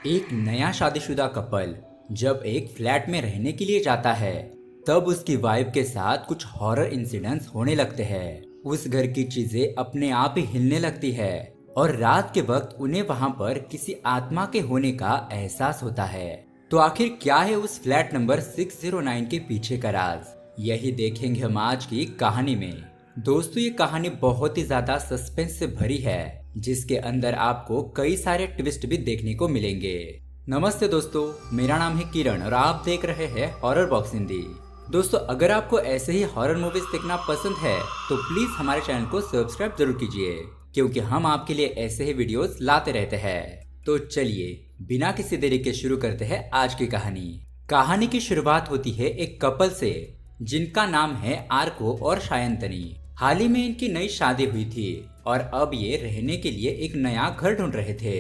एक नया शादीशुदा कपल जब एक फ्लैट में रहने के लिए जाता है, तब उसकी वाइफ के साथ कुछ हॉरर इंसिडेंट्स होने लगते हैं। उस घर की चीजें अपने आप ही हिलने लगती है और रात के वक्त उन्हें वहां पर किसी आत्मा के होने का एहसास होता है। तो आखिर क्या है उस फ्लैट नंबर 609 के पीछे का राज? यही देखेंगे हम आज की कहानी में। दोस्तों, ये कहानी बहुत ही ज्यादा सस्पेंस से भरी है, जिसके अंदर आपको कई सारे ट्विस्ट भी देखने को मिलेंगे। नमस्ते दोस्तों, मेरा नाम है किरण और आप देख रहे हैं हॉरर बॉक्स हिंदी। दोस्तों, अगर आपको ऐसे ही हॉरर मूवीज देखना पसंद है तो प्लीज हमारे चैनल को सब्सक्राइब जरूर कीजिए, क्योंकि हम आपके लिए ऐसे ही वीडियोस लाते रहते हैं। तो चलिए बिना किसी देरी के शुरू करते हैं आज की कहानी। कहानी की शुरुआत होती है एक कपल से, जिनका नाम है आर्को और शायंतनी। हाल ही में इनकी नई शादी हुई थी और अब ये रहने के लिए एक नया घर ढूंढ रहे थे।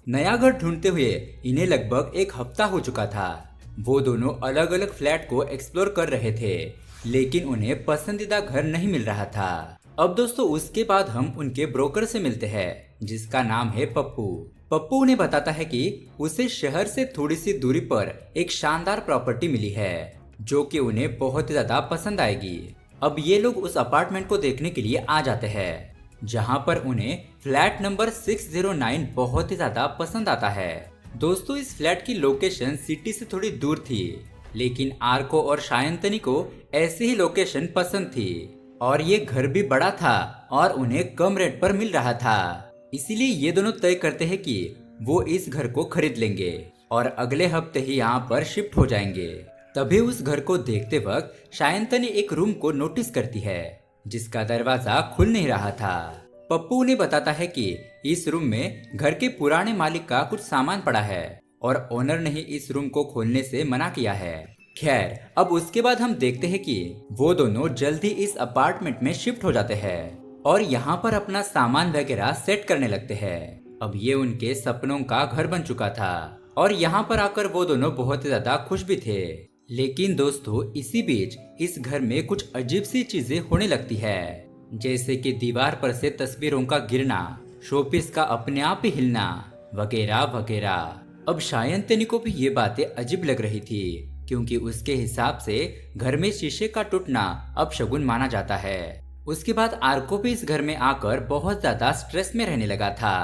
नया घर ढूंढते हुए इन्हें लगभग एक हफ्ता हो चुका था। वो दोनों अलग अलग फ्लैट को एक्सप्लोर कर रहे थे, लेकिन उन्हें पसंदीदा घर नहीं मिल रहा था। अब दोस्तों, उसके बाद हम उनके ब्रोकर से मिलते हैं, जिसका नाम है पप्पू। पप्पू उन्हें बताता है कि उसे शहर से थोड़ी सी दूरी पर एक शानदार प्रॉपर्टी मिली है, जो कि उन्हें बहुत ज्यादा पसंद आएगी। अब ये लोग उस अपार्टमेंट को देखने के लिए आ जाते हैं, जहां पर उन्हें फ्लैट नंबर 609 बहुत ही ज्यादा पसंद आता है। दोस्तों, इस फ्लैट की लोकेशन सिटी से थोड़ी दूर थी, लेकिन आर्को और शायंतनी को ऐसी ही लोकेशन पसंद थी और ये घर भी बड़ा था और उन्हें कम रेट पर मिल रहा था। इसीलिए ये दोनों तय करते हैं कि वो इस घर को खरीद लेंगे और अगले हफ्ते ही यहाँ पर शिफ्ट हो जाएंगे। तभी उस घर को देखते वक्त शायंतनी एक रूम को नोटिस करती है, जिसका दरवाजा खुल नहीं रहा था। पप्पू उन्हें बताता है कि इस रूम में घर के पुराने मालिक का कुछ सामान पड़ा है और ओनर ने ही इस रूम को खोलने से मना किया है। खैर, अब उसके बाद हम देखते हैं कि वो दोनों जल्दी इस अपार्टमेंट में शिफ्ट हो जाते हैं और यहाँ पर अपना सामान वगैरह सेट करने लगते हैं। अब ये उनके सपनों का घर बन चुका था और यहाँ पर आकर वो दोनों बहुत ज्यादा खुश भी थे। लेकिन दोस्तों, इसी बीच इस घर में कुछ अजीब सी चीजें होने लगती है, जैसे कि दीवार पर से तस्वीरों का गिरना, शोपीस का अपने आप ही हिलना, वगैरह वगैरह। अब शायंतनी को भी ये बातें अजीब लग रही थी, क्योंकि उसके हिसाब से घर में शीशे का टूटना अपशगुन माना जाता है। उसके बाद आर्को भी इस घर में आकर बहुत ज्यादा स्ट्रेस में रहने लगा था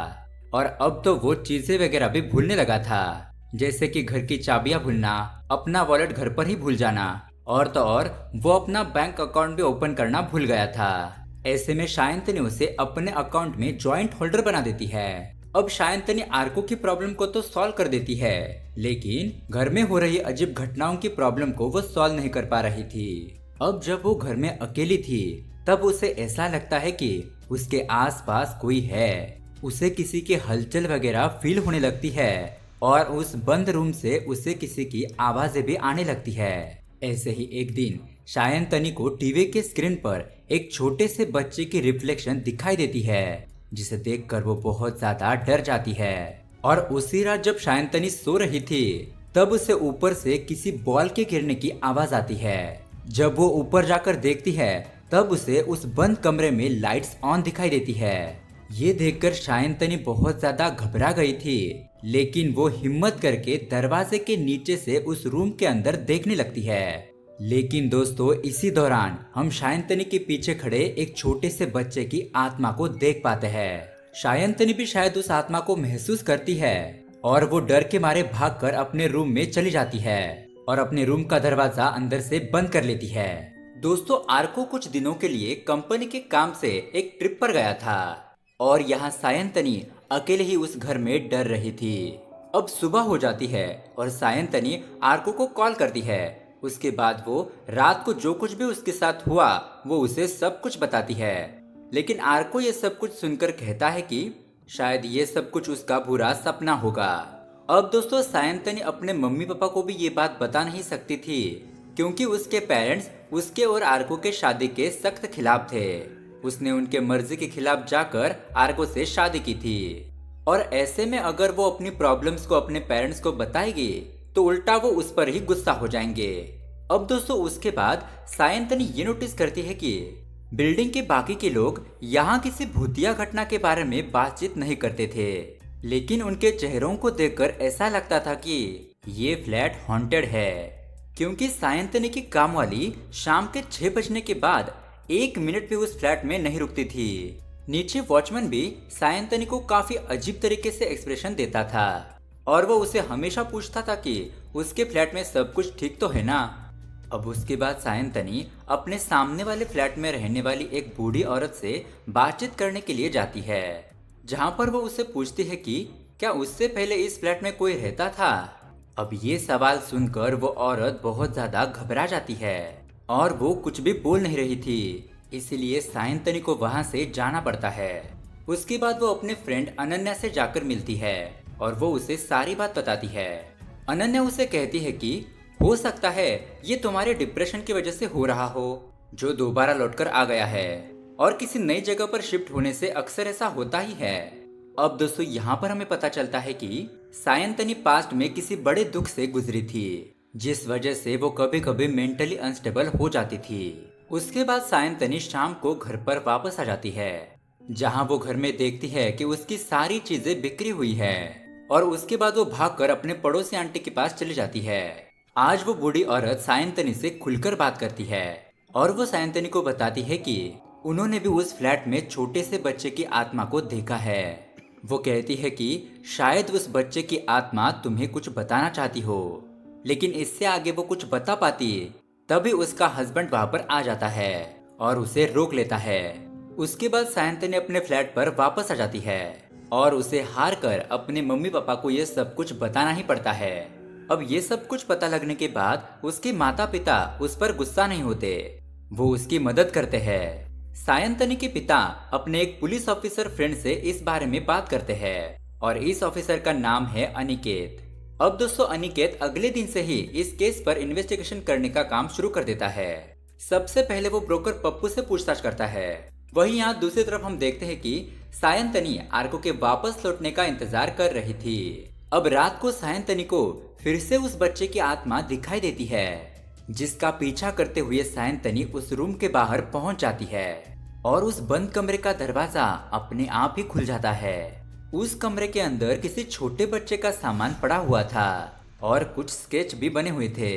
और अब तो वो चीजें वगैरह भी भूलने लगा था, जैसे कि घर की चाबियां भूलना, अपना वॉलेट घर पर ही भूल जाना और तो और वो अपना बैंक अकाउंट भी ओपन करना भूल गया था। ऐसे में शायंतनी उसे अपने अकाउंट में जॉइंट होल्डर बना देती है। अब शायंतनी आर्को की प्रॉब्लम को तो सॉल्व कर देती है, लेकिन घर में हो रही अजीब घटनाओं की प्रॉब्लम को वो सॉल्व नहीं कर पा रही थी। अब जब वो घर में अकेली थी, तब उसे ऐसा लगता है कि उसके आसपास कोई है। उसे किसी की हलचल वगैरह फील होने लगती है और उस बंद रूम से उसे किसी की आवाजें भी आने लगती है। ऐसे ही एक दिन शायंतनी को टीवी के स्क्रीन पर एक छोटे से बच्चे की रिफ्लेक्शन दिखाई देती है, जिसे देखकर वो बहुत ज्यादा डर जाती है। और उसी रात जब शायंतनी सो रही थी, तब उसे ऊपर से किसी बॉल के गिरने की आवाज आती है। जब वो ऊपर जाकर देखती है, तब उसे उस बंद कमरे में लाइट्स ऑन दिखाई देती है। ये देखकर शायंतनी बहुत ज्यादा घबरा गई थी, लेकिन वो हिम्मत करके दरवाजे के नीचे से उस रूम के अंदर देखने लगती है। लेकिन दोस्तों, इसी दौरान हम शायंतनी के पीछे खड़े एक छोटे से बच्चे की आत्मा को देख पाते हैं। शायंतनी भी शायद उस आत्मा को महसूस करती है और वो डर के मारे भागकर अपने रूम में चली जाती है और अपने रूम का दरवाजा अंदर से बंद कर लेती है। दोस्तों, आर्को कुछ दिनों के लिए कंपनी के काम से एक ट्रिप पर गया था और यहाँ सायंतनी अकेले ही उस घर में डर रही थी। अब सुबह हो जाती है और सायंतनी आर्को को कॉल करती है। उसके बाद वो रात को जो कुछ भी उसके साथ हुआ वो उसे सब कुछ बताती है। लेकिन आर्को ये सब कुछ सुनकर कहता है कि शायद ये सब कुछ उसका बुरा सपना होगा। अब दोस्तों, सायंतनी अपने मम्मी पापा को भी ये बात बता नहीं सकती थी, क्योंकि उसके पेरेंट्स उसके और आर्को के शादी के सख्त खिलाफ थे। उसने उनके मर्जी के खिलाफ जाकर आर्को से शादी की थी और ऐसे में अगर वो अपनी प्रॉब्लम्स को अपने पेरेंट्स को बताएगी तो उल्टा वो उस पर ही गुस्सा हो जाएंगे। अब दोस्तों, उसके बाद सायंतनी ये नोटिस करती है कि बिल्डिंग के बाकी के लोग यहाँ किसी भूतिया घटना के बारे में बातचीत नहीं करते थे, लेकिन उनके चेहरों को देखकर ऐसा लगता था कि ये फ्लैट हॉन्टेड है, क्योंकि सायंतनी की कामवाली शाम के 6 बजने के बाद 1 मिनट भी उस फ्लैट में नहीं रुकती थी। नीचे वॉचमैन भी सायंतनी को काफी अजीब तरीके से एक्सप्रेशन देता था और वो उसे हमेशा पूछता था कि उसके फ्लैट में सब कुछ ठीक तो है ना। अब उसके बाद सायंतनी अपने सामने वाले फ्लैट में रहने वाली एक बूढ़ी औरत से बातचीत करने के लिए जाती है, जहाँ पर वो उससे पूछती है कि क्या उससे पहले इस फ्लैट में कोई रहता था। अब ये सवाल सुनकर वो औरत बहुत ज्यादा घबरा जाती है और वो कुछ भी बोल नहीं रही थी, इसलिए सायंतनी को वहां से जाना पड़ता है। उसके बाद वो अपने फ्रेंड अनन्या से जाकर मिलती है और वो उसे सारी बात बताती है। अनन्या उसे कहती है कि हो सकता है ये तुम्हारे डिप्रेशन की वजह से हो रहा हो, जो दोबारा लौटकर आ गया है, और किसी नई जगह पर शिफ्ट होने से अक्सर ऐसा होता ही है। अब दोस्तों यहाँ पर हमें पता चलता है कि सायंतनी पास्ट में किसी बड़े दुख से गुजरी थी, जिस वजह से वो कभी कभी मेंटली अनस्टेबल हो जाती थी। उसके बाद सायंतनी शाम को घर पर वापस आ जाती है, जहाँ वो घर में देखती है कि उसकी सारी चीजें बिखरी हुई है, और उसके बाद वो भागकर अपने पड़ोसी आंटी के पास चली जाती है। आज वो बूढ़ी औरत सायंतनी से खुलकर बात करती है और वो सायंतनी को बताती है कि उन्होंने भी उस फ्लैट में छोटे से बच्चे की आत्मा को देखा है। वो कहती है कि शायद उस बच्चे की आत्मा तुम्हें कुछ बताना चाहती हो, लेकिन इससे आगे वो कुछ बता पाती तभी उसका हस्बैंड वहां पर आ जाता है और उसे रोक लेता है। उसके बाद सायंतनी अपने फ्लैट पर वापस आ जाती है और उसे हार कर अपने मम्मी पापा को ये सब कुछ बताना ही पड़ता है। अब ये सब कुछ पता लगने के बाद उसके माता पिता उस पर गुस्सा नहीं होते, वो उसकी मदद करते हैं। सायंतनी के पिता अपने एक पुलिस ऑफिसर फ्रेंड से इस बारे में बात करते हैं और इस ऑफिसर का नाम है अनिकेत। अब दोस्तों अनिकेत अगले दिन से ही इस केस पर इन्वेस्टिगेशन करने का काम शुरू कर देता है। सबसे पहले वो ब्रोकर पप्पू से पूछताछ करता है। वहीं यहाँ दूसरी तरफ हम देखते हैं कि सायंतनी आर्को के वापस लौटने का इंतजार कर रही थी। अब रात को सायंतनी को फिर से उस बच्चे की आत्मा दिखाई देती है, जिसका पीछा करते हुए सायंतनी उस रूम के बाहर पहुंच जाती है और उस बंद कमरे का दरवाजा अपने आप ही खुल जाता है। उस कमरे के अंदर किसी छोटे बच्चे का सामान पड़ा हुआ था और कुछ स्केच भी बने हुए थे।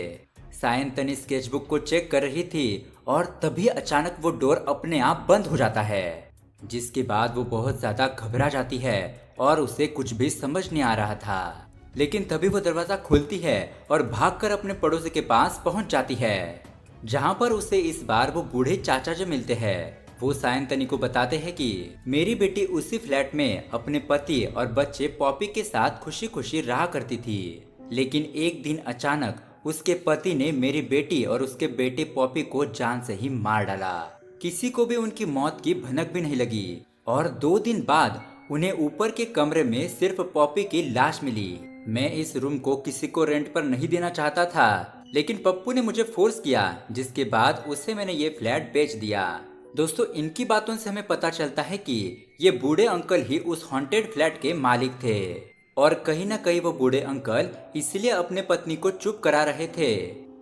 सायंतनी स्केचबुक को चेक कर रही थी और तभी अचानक वो डोर अपने आप बंद हो जाता है, जिसके बाद वो बहुत ज्यादा घबरा जाती है और उसे कुछ भी समझ नहीं आ रहा था। लेकिन तभी वो दरवाजा खोलती है और भागकर अपने पड़ोसी के पास पहुंच जाती है, जहां पर उसे इस बार वो बूढ़े चाचा जी मिलते हैं। वो सायंतनी को बताते हैं कि मेरी बेटी उसी फ्लैट में अपने पति और बच्चे पॉपी के साथ खुशी खुशी रहा करती थी, लेकिन एक दिन अचानक उसके पति ने मेरी बेटी और उसके बेटे पॉपी को जान से ही मार डाला। किसी को भी उनकी मौत की भनक भी नहीं लगी और 2 दिन बाद उन्हें ऊपर के कमरे में सिर्फ पॉपी की लाश मिली। मैं इस रूम को किसी को रेंट पर नहीं देना चाहता था, लेकिन पप्पू ने मुझे फोर्स किया, जिसके बाद उससे मैंने ये फ्लैट बेच दिया। दोस्तों इनकी बातों से हमें पता चलता है कि ये बूढ़े अंकल ही उस हॉन्टेड फ्लैट के मालिक थे और कहीं ना कहीं वो बूढ़े अंकल इसलिए अपने पत्नी को चुप करा रहे थे,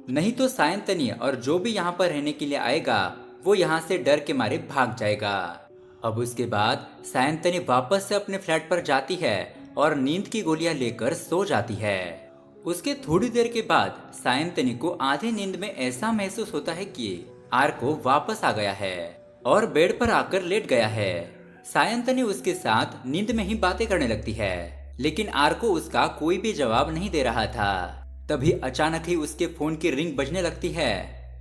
नहीं तो सायंतनी और जो भी यहाँ पर रहने के लिए आएगा वो यहाँ से डर के मारे भाग जाएगा। अब उसके बाद सायंतनी वापस से अपने फ्लैट पर जाती है और नींद की गोलियां लेकर सो जाती है। उसके थोड़ी देर के बाद सायंतनी को आधे नींद में ऐसा महसूस होता है कि आर्को वापस आ गया है और बेड पर आकर लेट गया है। सायंतनी उसके साथ नींद में ही बातें करने लगती है, लेकिन आर्को उसका कोई भी जवाब नहीं दे रहा था। तभी अचानक ही उसके फोन की रिंग बजने लगती है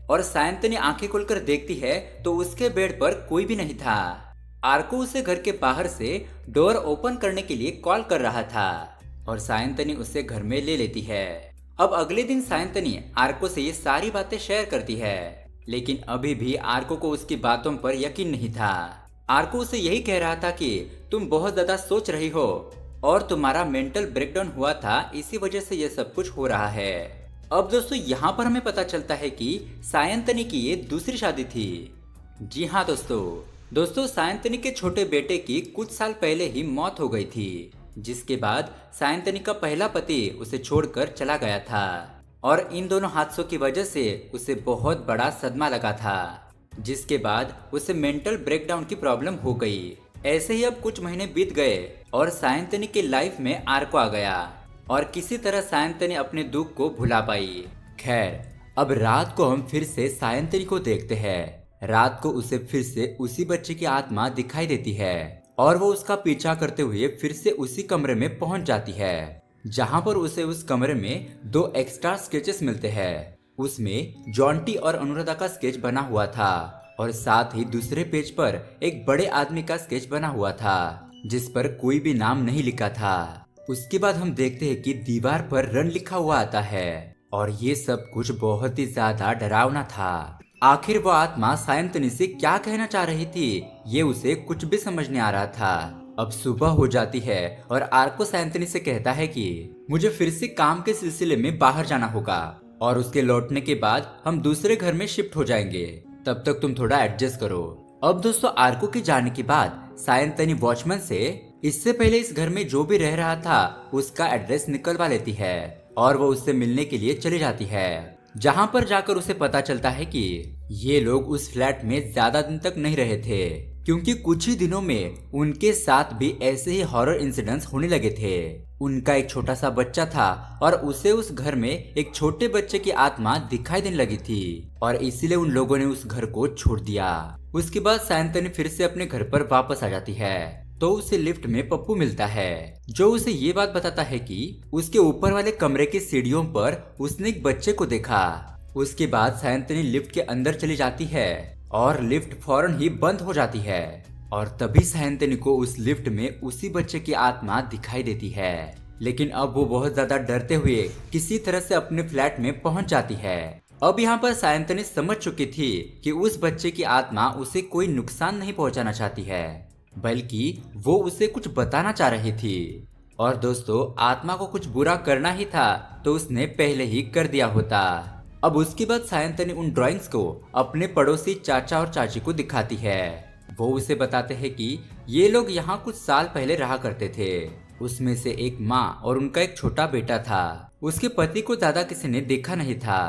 और सायंतनी आंखें खोलकर देखती है तो उसके बेड पर कोई भी नहीं था। आर्को उसे घर के बाहर से डोर ओपन करने के लिए कॉल कर रहा था और सायंतनी उसे घर में ले लेती है। अब अगले दिन सायंतनी आर्को से ये सारी बातें शेयर करती है, लेकिन अभी भी आर्को को उसकी बातों पर यकीन नहीं था। आर्को उसे यही कह रहा था कि तुम बहुत ज्यादा सोच रही हो और तुम्हारा मेंटल ब्रेकडाउन हुआ था, इसी वजह से ये सब कुछ हो रहा है। अब दोस्तों यहाँ पर हमें पता चलता है कि सायंतनी की ये दूसरी शादी थी। जी हाँ दोस्तों सायंतनी के छोटे बेटे की कुछ साल पहले ही मौत हो गई थी, जिसके बाद सायंतनी का पहला पति उसे छोड़कर चला गया था और इन दोनों हादसों की वजह से उसे बहुत बड़ा सदमा लगा था, जिसके बाद उसे मेंटल ब्रेकडाउन की प्रॉब्लम हो गई। ऐसे ही अब कुछ महीने बीत गए और सायंतनी की लाइफ में आर्को आ गया और किसी तरह सायंतनी अपने दुख को भुला पाई। खैर, अब रात को हम फिर से सायंतनी को देखते हैं। रात को उसे फिर से उसी बच्चे की आत्मा दिखाई देती है और वो उसका पीछा करते हुए फिर से उसी कमरे में पहुंच जाती है, जहां पर उसे उस कमरे में 2 एक्स्ट्रा स्केचेस मिलते हैं। उसमें जॉन्टी और अनुराधा का स्केच बना हुआ था और साथ ही दूसरे पेज पर एक बड़े आदमी का स्केच बना हुआ था जिस पर कोई भी नाम नहीं लिखा था। उसके बाद हम देखते हैं कि दीवार पर रन लिखा हुआ आता है और ये सब कुछ बहुत ही ज्यादा डरावना था। आखिर वो आत्मा सायंतनी से क्या कहना चाह रही थी, ये उसे कुछ भी समझ नहीं आ रहा था। अब सुबह हो जाती है और आर्को सायंतनी से कहता है कि मुझे फिर से काम के सिलसिले में बाहर जाना होगा और उसके लौटने के बाद हम दूसरे घर में शिफ्ट हो जाएंगे, तब तक तुम थोड़ा एडजस्ट करो। अब दोस्तों, आर्को के जाने के बाद सायंतनी वॉचमैन से इससे पहले इस घर में जो भी रह रहा था उसका एड्रेस निकलवा लेती है और वो उससे मिलने के लिए चली जाती है, जहां पर जाकर उसे पता चलता है कि ये लोग उस फ्लैट में ज्यादा दिन तक नहीं रहे थे, क्योंकि कुछ ही दिनों में उनके साथ भी ऐसे ही हॉरर इंसिडेंट्स होने लगे थे। उनका एक छोटा सा बच्चा था और उसे उस घर में एक छोटे बच्चे की आत्मा दिखाई देने लगी थी और इसीलिए उन लोगों ने उस घर को छोड़ दिया। उसके बाद सायंतनी फिर से अपने घर पर वापस आ जाती है तो उसे लिफ्ट में पप्पू मिलता है, जो उसे ये बात बताता है कि उसके ऊपर वाले कमरे की सीढ़ियों पर उसने एक बच्चे को देखा। उसके बाद सायंतनी लिफ्ट के अंदर चली जाती है और लिफ्ट फौरन ही बंद हो जाती है और तभी सायंतनी को उस लिफ्ट में उसी बच्चे की आत्मा दिखाई देती है। लेकिन अब वो बहुत ज्यादा डरते हुए किसी तरह से अपने फ्लैट में पहुंच जाती है। अब यहाँ पर सायंतनी समझ चुकी थी कि उस बच्चे की आत्मा उसे कोई नुकसान नहीं पहुंचाना चाहती है, बल्कि वो उसे कुछ बताना चाह रही थी। और दोस्तों, आत्मा को कुछ बुरा करना ही था तो उसने पहले ही कर दिया होता। अब उसके बाद सायंतनी उन ड्राइंग्स को अपने पड़ोसी चाचा और चाची को दिखाती है। वो उसे बताते हैं कि ये लोग यहाँ कुछ साल पहले रहा करते थे। उसमें से एक माँ और उनका एक छोटा बेटा था। उसके पति को ज्यादा किसी ने देखा नहीं था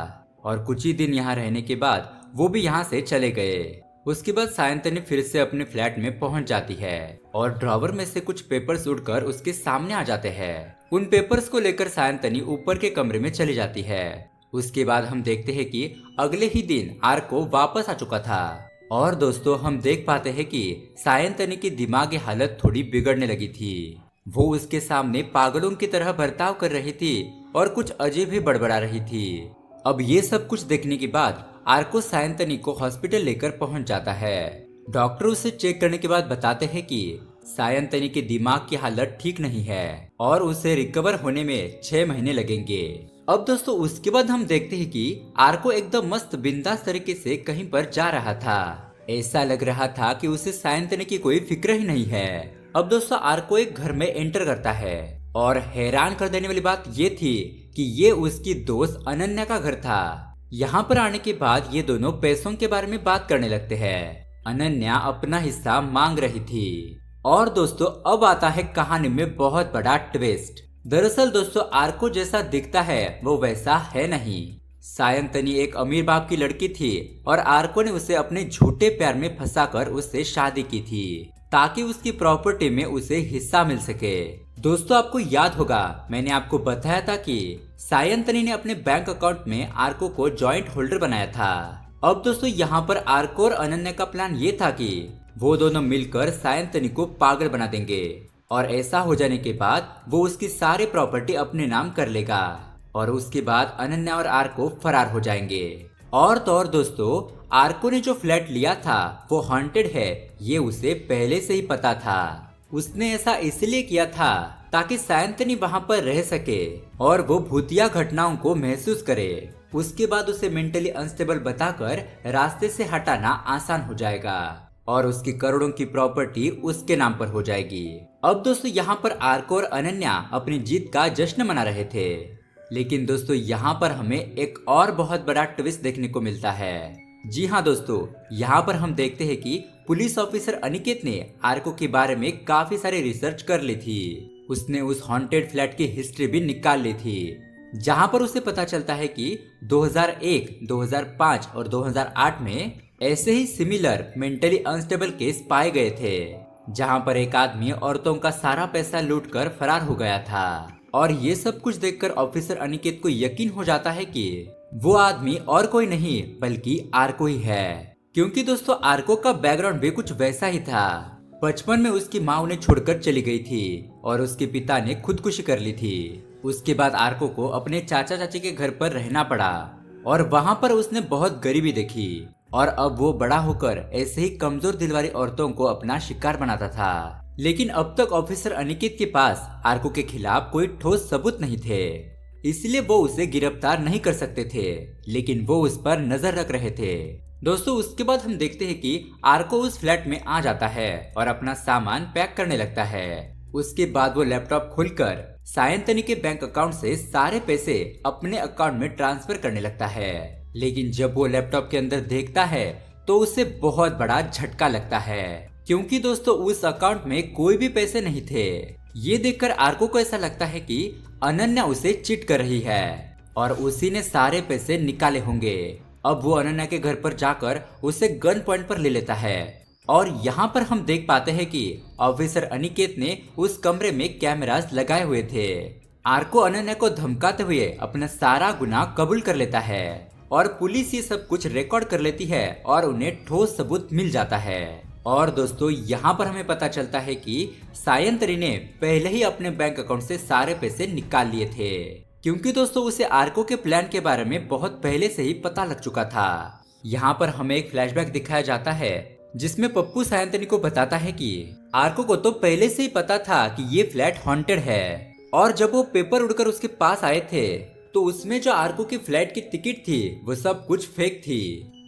और कुछ ही दिन यहाँ रहने के बाद वो भी यहाँ से चले गए। उसके बाद सायंतनी फिर से अपने फ्लैट में पहुंच जाती है और ड्रॉवर में से कुछ पेपर्स उड़कर उसके सामने आ जाते हैं। उन पेपर्स को लेकर सायंतनी ऊपर के कमरे में चली जाती है। उसके बाद हम देखते हैं कि अगले ही दिन आर्को वापस आ चुका था और दोस्तों, हम देख पाते हैं कि सायंतनी की दिमागी हालत थोड़ी बिगड़ने लगी थी। वो उसके सामने पागलों की तरह बर्ताव कर रही थी और कुछ अजीब ही बड़बड़ा रही थी। अब ये सब कुछ देखने के बाद आर्को सायंतनी को हॉस्पिटल लेकर पहुंच जाता है। डॉक्टर उसे चेक करने के बाद बताते हैं कि सायंतनी के दिमाग की हालत ठीक नहीं है और उसे रिकवर होने में 6 महीने लगेंगे। अब दोस्तों, उसके बाद हम देखते हैं कि आर्को एकदम मस्त बिंदास तरीके से कहीं पर जा रहा था। ऐसा लग रहा था कि उसे सायंतनी की कोई फिक्र ही नहीं है। अब दोस्तों, आर्को एक घर में एंटर करता है और हैरान कर देने वाली बात ये थी कि ये उसकी दोस्त अनन्या का घर था। यहाँ पर आने के बाद ये दोनों पैसों के बारे में बात करने लगते हैं। अनन्या अपना हिस्सा मांग रही थी और दोस्तों, अब आता है कहानी में बहुत बड़ा ट्विस्ट। दरअसल दोस्तों, आर्को जैसा दिखता है वो वैसा है नहीं। सायंतनी एक अमीर बाप की लड़की थी और आर्को ने उसे अपने झूठे प्यार में फंसाकर उससे शादी की थी ताकि उसकी प्रॉपर्टी में उसे हिस्सा मिल सके। दोस्तों, आपको याद होगा मैंने आपको बताया था कि सायंतनी ने अपने बैंक अकाउंट में आर्को को जॉइंट होल्डर बनाया था। अब दोस्तों, यहाँ पर आर्को और अनन्या का प्लान ये था कि वो दोनों मिलकर सायंतनी को पागल बना देंगे और ऐसा हो जाने के बाद वो उसकी सारी प्रॉपर्टी अपने नाम कर लेगा और उसके बाद अनन्या और आर्को फरार हो जाएंगे। और तो और दोस्तों, आर्को ने जो फ्लैट लिया था वो हॉन्टेड है, ये उसे पहले से ही पता था। उसने ऐसा इसलिए किया था ताकि सायंतनी वहां पर रह सके और वो भूतिया घटनाओं को महसूस करे। उसके बाद उसे मेंटली अनस्टेबल बताकर रास्ते से हटाना आसान हो जाएगा और उसकी करोड़ों की प्रॉपर्टी उसके नाम पर हो जाएगी। अब दोस्तों, यहाँ पर आर्को और अनन्या अपनी जीत का जश्न मना रहे थे, लेकिन दोस्तों यहाँ पर हमें एक और बहुत बड़ा ट्विस्ट देखने को मिलता है। जी हाँ दोस्तों, यहाँ पर हम देखते हैं कि पुलिस ऑफिसर अनिकेत ने आर्को के बारे में काफी सारी रिसर्च कर ली थी। उसने उस हॉन्टेड फ्लैट की हिस्ट्री भी निकाल ली थी, जहाँ पर उसे पता चलता है कि 2001, 2005 और 2008 में ऐसे ही सिमिलर मेंटली अनस्टेबल केस पाए गए थे, जहां पर एक आदमी औरतों का सारा पैसा लूटकर फरार हो गया था। और ये सब कुछ देखकर ऑफिसर अनिकेत को यकीन हो जाता है कि वो आदमी और कोई नहीं बल्कि आर्को ही है, क्योंकि दोस्तों आर्को का बैकग्राउंड भी कुछ वैसा ही था। बचपन में उसकी माँ उन्हें छोड़कर चली गई थी और उसके पिता ने खुदकुशी कर ली थी। उसके बाद आर्को को अपने चाचा चाची के घर पर रहना पड़ा और वहां पर उसने बहुत गरीबी देखी और अब वो बड़ा होकर ऐसे ही कमजोर दिल वाली औरतों को अपना शिकार बनाता था। लेकिन अब तक ऑफिसर अनिकेत के पास आर्को के खिलाफ कोई ठोस सबूत नहीं थे, इसलिए वो उसे गिरफ्तार नहीं कर सकते थे, लेकिन वो उस पर नजर रख रहे थे। दोस्तों उसके बाद हम देखते हैं कि आर्को उस फ्लैट में आ जाता है और अपना सामान पैक करने लगता है। उसके बाद वो लैपटॉप खोलकर सायंतनी के बैंक अकाउंट से सारे पैसे अपने अकाउंट में ट्रांसफर करने लगता है। लेकिन जब वो लैपटॉप के अंदर देखता है तो उसे बहुत बड़ा झटका लगता है, क्योंकि दोस्तों उस अकाउंट में कोई भी पैसे नहीं थे। ये देखकर आर्को को ऐसा लगता है कि अनन्या उसे चीट कर रही है और उसी ने सारे पैसे निकाले होंगे। अब वो अनन्या के घर पर जाकर उसे गन पॉइंट पर ले लेता है और यहाँ पर हम देख पाते हैं कि ऑफिसर अनिकेत ने उस कमरे में कैमरास लगाए हुए थे। आर्को अनन्या को धमकाते हुए अपना सारा गुनाह कबूल कर लेता है और पुलिस ये सब कुछ रिकॉर्ड कर लेती है और उन्हें ठोस सबूत मिल जाता है। और दोस्तों यहाँ पर हमें पता चलता है कि सायंतनी ने पहले ही अपने बैंक अकाउंट से सारे पैसे निकाल लिए थे, क्योंकि दोस्तों उसे आर्को के प्लान के बारे में बहुत पहले से ही पता लग चुका था। यहाँ पर हमें एक फ्लैशबैक दिखाया जाता है जिसमें पप्पू सायंतनी को बताता है कि आर्को को तो पहले से ही पता था कि ये फ्लैट हॉन्टेड है और जब वो पेपर उड़कर उसके पास आए थे तो उसमें जो आर्को की फ्लैट की टिकट थी वो सब कुछ फेक थी।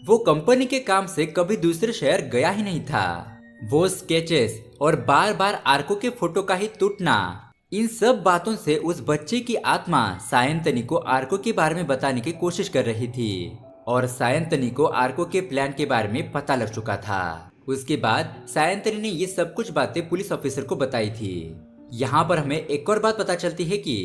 वो कंपनी के काम से कभी दूसरे शहर गया ही नहीं था। वो स्केचेस और बार बार आर्को के फोटो का ही टूटना, इन सब बातों से उस बच्चे की आत्मा सायंतनी को आर्को के बारे में बताने की कोशिश कर रही थी और सायंतनी को आर्को के प्लान के बारे में पता लग चुका था। उसके बाद सायंतनी ने ये सब कुछ बातें पुलिस ऑफिसर को बताई थी। यहाँ पर हमें एक और बात पता चलती है कि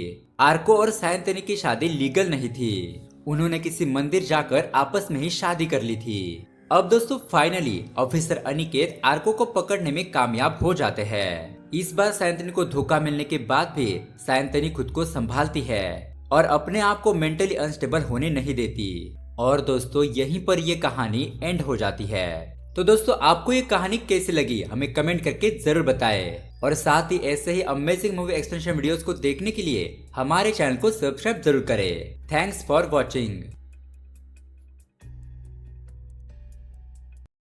आर्को और सायंतनी की शादी लीगल नहीं थी। उन्होंने किसी मंदिर जाकर आपस में ही शादी कर ली थी। अब दोस्तों फाइनली ऑफिसर अनिकेत आर्को को पकड़ने में कामयाब हो जाते हैं। इस बार सायंतनी को धोखा मिलने के बाद भी सायंतनी खुद को संभालती है और अपने आप को मेंटली अनस्टेबल होने नहीं देती। और दोस्तों यहीं पर ये कहानी एंड हो जाती है। तो दोस्तों आपको ये कहानी कैसी लगी हमें कमेंट करके जरूर बताएं और साथ ही ऐसे ही अमेजिंग मूवी एक्सप्लेनेशन वीडियोस को देखने के लिए हमारे चैनल को सब्सक्राइब जरूर करें। Thanks for watching.